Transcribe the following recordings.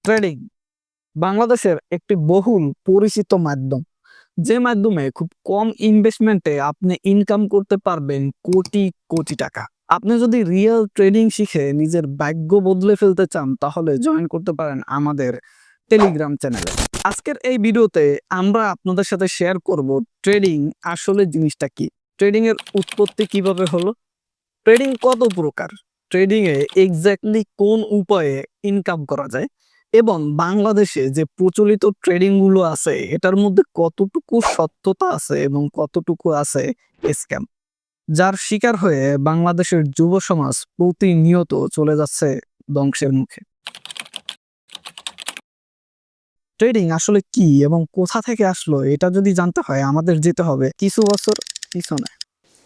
Trading বাংলাদেশের একটি বহুল পরিচিত মাধ্যম, যে মাধ্যমে খুব কম ইনভেস্টমেন্টে আপনি ইনকাম করতে পারবেন কোটি কোটি টাকা। আপনি যদি রিয়েল ট্রেডিং শিখে নিজের ভাগ্য বদলে ফেলতে চান, তাহলে জয়েন করতে পারেন আমাদের টেলিগ্রাম চ্যানেলে। আজকের এই ভিডিওতে আমরা আপনাদের সাথে শেয়ার করব ট্রেডিং আসলে জিনিসটা কি, ট্রেডিং এর উৎপত্তি কিভাবে হলো, ট্রেডিং কত প্রকার, ট্রেডিং এ এক্স্যাক্টলি কোন উপায়ে ইনকাম করা যায়, এবং বাংলাদেশে যে প্রচলিত ট্রেডিং গুলো আছে এটার মধ্যে কতটুকু সত্যতা আছে এবং কতটুকু আছে স্ক্যাম, যার শিকার হয়ে বাংলাদেশের যুব সমাজ প্রতিনিয়ত চলে যাচ্ছে ধ্বংসের মুখে। ট্রেডিং আসলে কি এবং কোথা থেকে আসলো এটা যদি জানতে হয়, আমাদের যেতে হবে কিছু বছর পিছনে।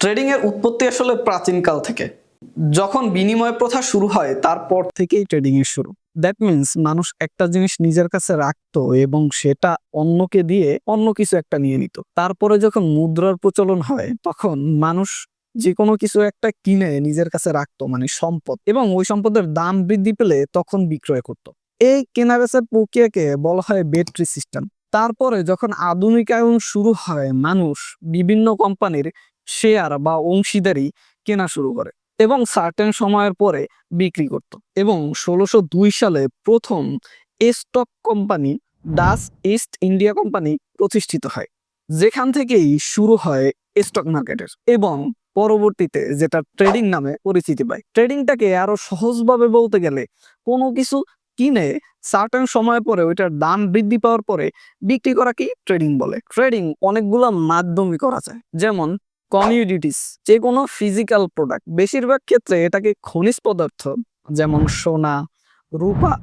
ট্রেডিং এর উৎপত্তি আসলে প্রাচীনকাল থেকে, যখন বিনিময় প্রথা শুরু হয় তারপর থেকেই ট্রেডিং এর শুরু। দ্যাট মিনস মানুষ একটা জিনিস নিজের কাছে রাখতো এবং সেটা অন্যকে দিয়ে অন্য কিছু একটা নিয়ে নিত। তারপরে যখন মুদ্রার প্রচলন হয়, তখন মানুষ যে কোনো কিছু একটা কিনে নিজের কাছে রাখতো, মানে সম্পদ, এবং ওই সম্পদের দাম বৃদ্ধি পেলে তখন বিক্রয় করত। এই কেনাবেচার প্রক্রিয়াকে বলা হয় বেট্রি সিস্টেম। তারপরে যখন আধুনিকায়ন শুরু হয়, মানুষ বিভিন্ন কোম্পানির শেয়ার বা অংশীদারি কেনা শুরু করে এবং সার্টেন সময়ের পরে বিক্রি করত। এবং ১৬০২ সালে প্রথম stock company Dutch east India company প্রতিষ্ঠিত হয়, যেখান থেকেই শুরু হয় স্টক মার্কেটের, এবং পরবর্তীতে যেটা ট্রেডিং নামে পরিচিতি পায়। ট্রেডিংটাকে আরো সহজভাবে বলতে গেলে, কোনো কিছু কিনে সার্টেন সময় পরে ওইটার দাম বৃদ্ধি পাওয়ার পরে বিক্রি করা কি ট্রেডিং বলে। ট্রেডিং অনেকগুলো মাধ্যমে করা যায়, যেমন কমিউডিটিস, যে কোনো ফিজিক্যাল প্রোডাক্ট, বেশিরভাগ ক্ষেত্রে এটাকে খনিজ পদার্থ যেমন সোনা, রূপা,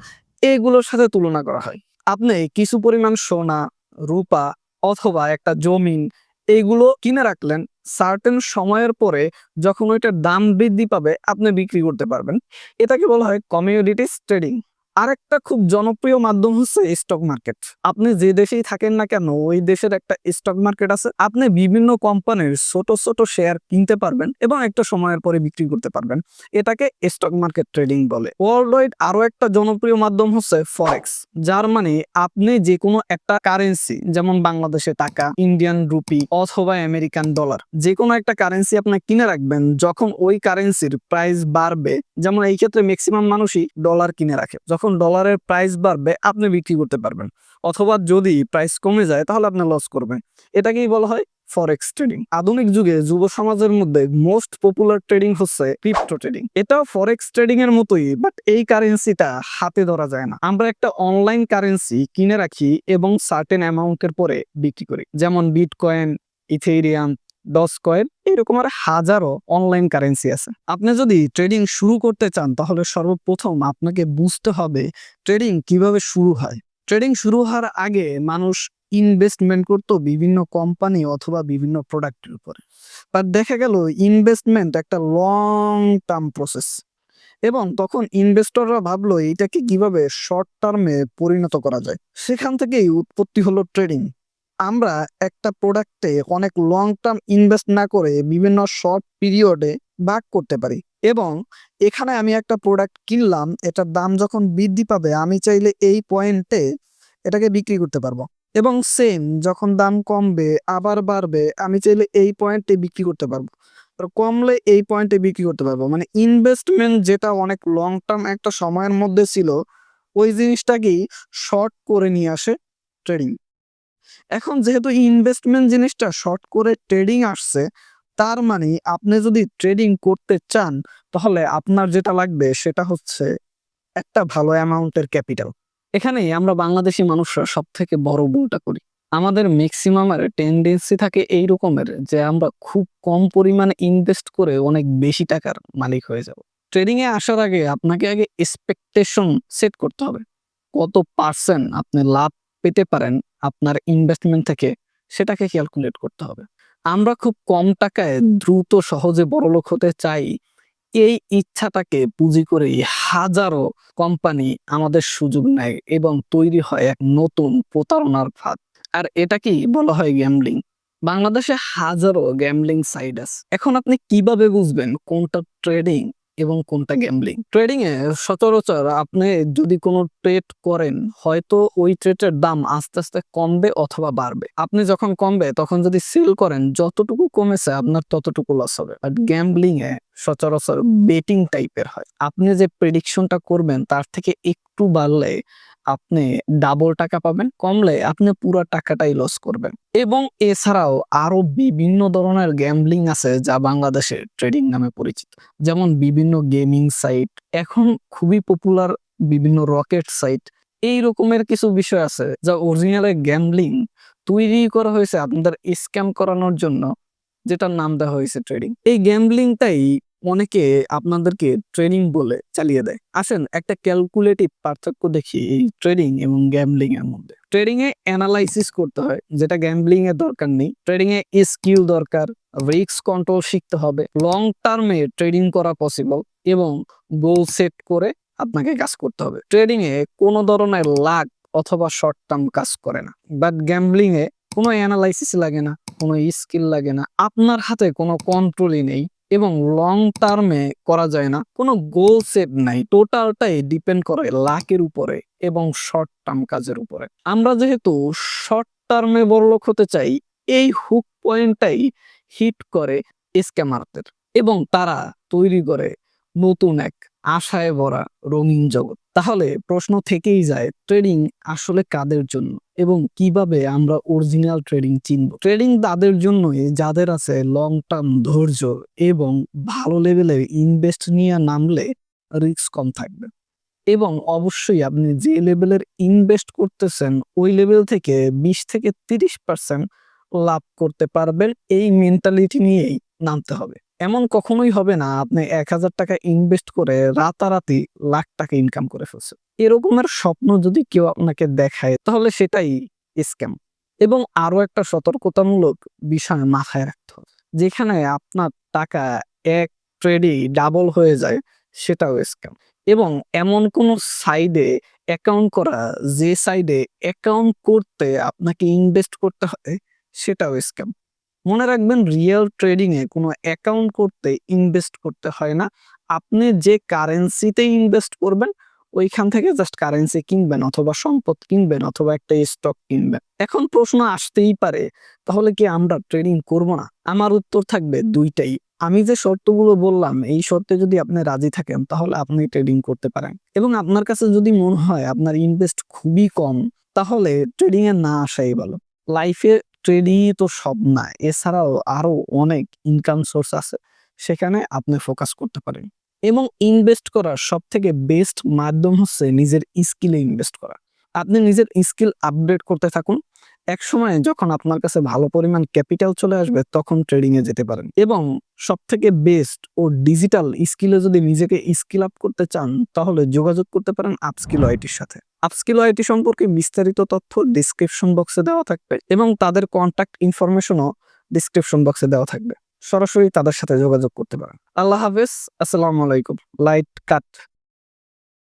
এগুলোর সাথে তুলনা করা হয়। আপনি কিছু পরিমাণ সোনা, রূপা অথবা একটা জমিন, এইগুলো কিনে রাখলেন, সার্টেন সময়ের পরে যখন ওইটার দাম বৃদ্ধি পাবে আপনি বিক্রি করতে পারবেন। এটাকে বলা হয় কমিউডিটিস ট্রেডিং। আরেকটা খুব জনপ্রিয় মাধ্যম হচ্ছে স্টক মার্কেট। আপনি যে দেশেই থাকেন না কেন, ওই দেশের একটা স্টক মার্কেট আছে। আপনি বিভিন্ন কোম্পানির ছোট ছোট শেয়ার কিনতে পারবেন এবং একটা সময়ের পরে বিক্রি করতে পারবেন। এটাকে স্টক মার্কেট ট্রেডিং বলে। ওয়ার্ল্ড ওয়াইড আরো একটা জনপ্রিয় মাধ্যম হচ্ছে ফরেক্স, যার মানে আপনি যে কোনো একটা কারেন্সি, যেমন বাংলাদেশে টাকা, ইন্ডিয়ান রুপি অথবা আমেরিকান ডলার, যে কোনো একটা কারেন্সি আপনি কিনে রাখবেন। যখন ওই কারেন্সির প্রাইস বাড়বে, যেমন এই ক্ষেত্রে ম্যাক্সিমাম মানুষই ডলার কিনে রাখে, যখন ডলারের প্রাইস বাড়বে আপনি বিক্রি করতে পারবেন, অথবা যদি প্রাইস কমে যায় তাহলে আপনি লস করবেন। এটাকেই বলা হয় ফরেক্স ট্রেডিং। আধুনিক যুগে যুব সমাজের মধ্যে মোস্ট পপুলার ট্রেডিং হচ্ছে ক্রিপ্টো ট্রেডিং। এটাও ফরেক্স ট্রেডিং এর মতোই, বাট এই কারেন্সিটা হাতে ধরা যায় না। আমরা একটা অনলাইন কারেন্সি কিনে রাখি এবং সার্টেন অ্যামাউন্টের পরে বিক্রি করি, যেমন বিটকয়েন, ইথেরিয়াম, ডজ কয়েন, এরকম আর হাজারো অনলাইন কারেন্সি আছে। আপনি যদি ট্রেডিং শুরু করতে চান, তাহলে সর্বপ্রথম আপনাকে বুঝতে হবে ট্রেডিং কিভাবে শুরু হয়। ট্রেডিং শুরু হওয়ার আগে মানুষ ইনভেস্টমেন্ট করতো বিভিন্ন কোম্পানি অথবা বিভিন্ন প্রোডাক্টের উপরে, বাট দেখা গেল ইনভেস্টমেন্ট একটা লং টার্ম প্রসেস, এবং তখন ইনভেস্টররা ভাবলো এটাকে কিভাবে শর্ট টার্মে পরিণত করা যায়। সেখান থেকেই উৎপত্তি হলো ট্রেডিং। আমরা একটা প্রোডাক্টে অনেক লং টার্ম ইনভেস্ট না করে বিভিন্ন শর্ট পিরিয়ডে ভাগ করতে পারি, এবং এখানে আমি একটা প্রোডাক্ট কিনলাম, এটার দাম যখন বৃদ্ধি পাবে আমি চাইলে এই পয়েন্টে এটাকে বিক্রি করতে পারবো, এবং সেম যখন দাম কমবে আবার বাড়বে আমি চাইলে এই পয়েন্টে বিক্রি করতে পারবো, আর কমলে এই পয়েন্টে বিক্রি করতে পারবো। মানে ইনভেস্টমেন্ট যেটা অনেক লং টার্ম একটা সময়ের মধ্যে ছিল, ওই জিনিসটাকেই শর্ট করে নিয়ে আসে ট্রেডিং। এখন যেহেতু ইনভেস্টমেন্ট জিনিসটা শর্ট করে ট্রেডিং আসছে, তার মানে আপনি যদি ট্রেডিং করতে চান, তাহলে আপনার যেটা লাগবে সেটা হচ্ছে একটা ভালো অ্যামাউন্টের ক্যাপিটাল। এখানেই আমরা বাংলাদেশি মানুষরা সব থেকে বড় ভুলটা করি। আমাদের ম্যাক্সিমামের টেন্ডেন্সি থাকে এই রকমের যে আমরা খুব কম পরিমাণে ইনভেস্ট করে অনেক বেশি টাকার মালিক হয়ে যাব। ট্রেডিং এ আসার আগে আপনাকে আগে এক্সপেকটেশন সেট করতে হবে। কত পার্সেন্ট আপনি লাভ পেতে পারেন আপনার ইনভেস্টমেন্ট থেকে, সেটাকে ক্যালকুলেট করতে হবে। আমরা খুব কম টাকায় দ্রুত সহজে বড়লোক হতে চাই, এই ইচ্ছাটাকে পুঁজি করেই হাজারো কোম্পানি আমাদের সুযোগ নেয় এবং তৈরি হয় এক নতুন প্রতারণার ফাঁদ। আর এটাকেই বলা হয় গ্যাম্বলিং। বাংলাদেশে হাজারো গ্যাম্বলিং সাইট আছে। এখন আপনি কিভাবে বুঝবেন কোনটা ট্রেডিং এবং কোনটা গ্যাম্বলিং। ট্রেডিং এ সচরাচর আপনি যদি কোনো ট্রেড করেন, হয়তো ওই ট্রেডের দাম আস্তে আস্তে কমবে অথবা বাড়বে। আপনি যখন কমবে তখন যদি সেল করেন, যতটুকু কমেছে আপনার ততটুকু লস হবে। বাট গ্যাম্বলিং এ সচরাচর বেটিং টাইপের হয়। আপনি যে প্রেডিকশনটা করবেন তার থেকে একটু বাড়লে আপনি ডাবল টাকা পাবেন, কমলে আপনি পুরো টাকাটাই লস করবেন। এবং এছাড়াও আরো বিভিন্ন ধরনের গ্যাম্বলিং আছে যা বাংলাদেশে ট্রেডিং নামে পরিচিত। যেমন বিভিন্ন গেমিং সাইট, এখন খুবই পপুলার বিভিন্ন রকেট সাইট। এই রকমের কিছু বিষয় আছে যা অরিজিনালে গ্যাম্বলিং তৈরি করা হয়েছে আপনাদের স্ক্যাম করানোর জন্য, যেটার নাম দেওয়া হয়েছে ট্রেডিং। এই গ্যাম্বলিংটাই অনেকে আপনাদেরকে ট্রেডিং বলে চালিয়ে দেয়। আসেন একটা ক্যালকুলেটিভ পার্থক্য দেখি এই ট্রেডিং এবং গ্যাম্বলিং এর মধ্যে। ট্রেডিং এ অ্যানালাইসিস করতে হয়, যেটা গ্যাম্বলিং এর দরকার নেই। ট্রেডিং এ স্কিল দরকার, রিস্ক কন্ট্রোল শিখতে হবে, লং টার্মে ট্রেডিং করা পসিবল এবং গোল সেট করে আপনাকে কাজ করতে হবে। ট্রেডিং এ কোনো ধরনের লাক অথবা শর্ট টার্ম কাজ করে না। বাট গ্যাম্বলিং এ কোনো অ্যানালাইসিস লাগে না, কোনো স্কিল লাগে না, আপনার হাতে কোনো কন্ট্রোলই নেই এবং লং টার্মে করা যায় না, কোনো গোল সেট নাই। টোটালটাই ডিপেন্ড করে লাকের উপরে এবং শর্ট টার্ম কাজের উপরে। আমরা যেহেতু শর্ট টার্মে বড়লোক হতে চাই, এই হুক পয়েন্টটাই হিট করে স্ক্যামারদের এবং তারা তৈরি করে নতুন এক আশায় ভরা রঙিন জগৎ। তাহলে প্রশ্ন থেকেই যায়, ট্রেডিং আসলে কাদের জন্য এবং কিভাবে আমরা অরিজিনাল ট্রেডিং চিনব? ট্রেডিং তাদের জন্যই যাদের আছে লং টার্ম ধৈর্য এবং ভালো লেভেলের ইনভেস্ট নিয়ে নামলে রিস্ক কম থাকবে। এবং অবশ্যই আপনি যে লেভেলের ইনভেস্ট করতেছেন ওই লেভেল থেকে 20 থেকে 30% লাভ করতে পারবেন, এই মেন্টালিটি নিয়েই নামতে হবে। এমন কখনোই হবে না আপনি 1000 টাকা ইনভেস্ট করে রাতারাতি লাখ টাকা ইনকাম করে ফেলছেন। এরকমের স্বপ্ন যদি কেউ আপনাকে দেখায় তাহলে সেটাই স্ক্যাম। এবং আরো একটা সতর্কতামূলক বিষয় মাথায় রাখতে হবে, যেখানে আপনার টাকা এক ট্রেডেই ডাবল হয়ে যায় সেটাও স্ক্যাম। এবং এমন কোনো সাইডে অ্যাকাউন্ট করা, যে সাইডে অ্যাকাউন্ট করতে আপনাকে ইনভেস্ট করতে হয় সেটাও স্ক্যাম। মনে রাখবেন, রিয়েল ট্রেডিং এ কোনো অ্যাকাউন্ট করতে ইনভেস্ট করতে হয় না। আপনি যে কারেন্সিতে ইনভেস্ট করবেন ওইখান থেকে জাস্ট কারেন্সি কিনবেন অথবা সম্পদ কিনবেন অথবা একটা স্টক কিনবেন। এখন প্রশ্ন আসতেই পারে, তাহলে কি আমরা ট্রেডিং করব না? আমার উত্তর থাকবে দুইটাই। আমি যে শর্তগুলো বললাম এই শর্তে যদি আপনি রাজি থাকেন তাহলে আপনি ট্রেডিং করতে পারেন। এবং আপনার কাছে যদি মনে হয় আপনার ইনভেস্ট খুবই কম, তাহলে ট্রেডিং এ না আসাই ভালো। লাইফে ট্রেডিং তো সব না, এছাড়াও আরো অনেক ইনকাম সোর্স আছে, সেখানে আপনি ফোকাস করতে পারেন। এবং ইনভেস্ট করার সব থেকে বেস্ট মাধ্যম হচ্ছে নিজের স্কিলে ইনভেস্ট করা। আপনি নিজের স্কিল আপডেট করতে থাকুন। এক সময় যখন আপনার কাছে ভালো পরিমাণ ক্যাপিটাল চলে আসবে তখন ট্রেডিং এ যেতে পারেন। এবং সব থেকে বেস্ট ও ডিজিটাল স্কিলে যদি নিজেকে স্কিল আপ করতে চান তাহলে যোগাযোগ করতে পারেন আপস্কিল আইটির সাথে। আপস্কিল আইটি সম্পর্কে বিস্তারিত তথ্য ডিসক্রিপশন বক্সে দেওয়া থাকবে এবং তাদের কন্ট্যাক্ট ইনফরমেশনও ডিসক্রিপশন বক্সে দেওয়া থাকবে। সরাসরি তাদের সাথে যোগাযোগ করতে পারেন। আল্লাহ হাফেজ, আসসালামু আলাইকুম। লাইট কাট।